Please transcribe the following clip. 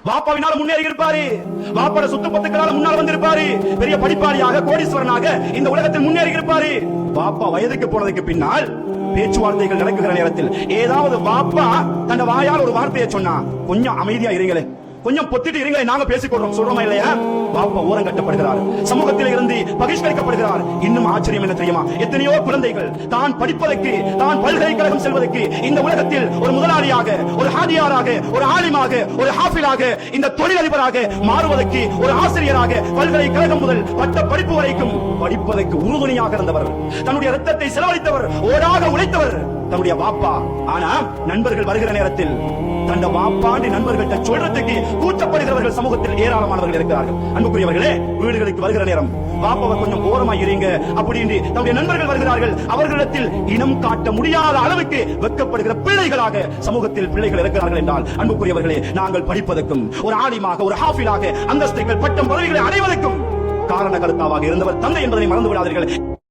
வாப்பாவினால முன்னேறி இருப்பாரு, வாப்பாட சொத்து பத்துக்களால முன்னால் வந்திருப்பாரு, பெரிய படிப்பாளியாக கோடீஸ்வரனாக இந்த உலகத்தில் முன்னேறி இருப்பாரு. வாப்பா வயதுக்கு போனதுக்கு பின்னால் பேச்சுவார்த்தைகள் நடக்குகிற நேரத்தில் ஏதாவது வாப்பா தன் வாயால் ஒரு வார்த்தையை சொன்னா, கொஞ்சம் அமைதியா இருங்களே, கொஞ்சம் பொத்திட்டு இருங்களே, நாங்க பேசிக்கொள்றோம் சொல்றோமா இல்லையா? பாப்பா ஓரம் கட்டப்படுகிறார், சமூகத்தில் இருந்து பகிஷ்கரிக்கப்படுகிறார். இன்னும் ஆச்சரியம் என்ன தெரியுமா? எத்தனையோ குழந்தைகள் தான் படிப்பதற்கு, தான் பல்கலைக்கழகம் செல்வதற்கு இந்த உலகத்தில் ஒரு முதலாளியாக, ஒரு ஹாதியாராக, ஒரு ஆலிமாக, ஒரு ஹாஃபிலாக, இந்த தொழிலதிபராக மாறுவதற்கு, ஒரு ஆசிரியராக, பல்கலைக்கழகம் முதல் பட்ட படிப்பு வரைக்கும் படிப்பதற்கு உறுதுணையாக இருந்தவர், தன்னுடைய ரத்தத்தை செலவழித்தவர், ஓடாக உழைத்தவர் தன்னுடைய வாப்பா. ஆனா நண்பர்கள் வருகிற நேரத்தில் தன் வாப்பாண்டு நண்பர்கள்ட்ட சொல்றதுக்கு கூச்சப்படுகிறவர்கள் சமூகத்தில் ஏராளமானவர்கள் இருக்கிறார்கள். அன்புக்குரியவர்களே, வீடுகளுக்கு வருகிற நேரம் வாப்பாவை கொஞ்சம் ஓரமா இருங்க அப்படின்னு தன்னுடைய நண்பர்கள் வருகிறார்கள். அவர்களிடத்தில் இனம் காட்ட முடியாத அளவுக்கு வெட்கப்படுகிற பிள்ளைகளாக சமூகத்தில் பிள்ளைகள் இருக்கிறார்கள் என்றால், அன்புக்குரியவர்களே, நாங்கள் படிப்பதற்கும், ஒரு ஆலிமாக, ஒரு ஹாஃபிலாக அந்தஸ்துகள், பட்டம், பதவிகளை அடைவதற்கும் காரண கருத்தாவாக இருந்தவர் தந்தை என்பதை மறந்து விடாதீர்கள்.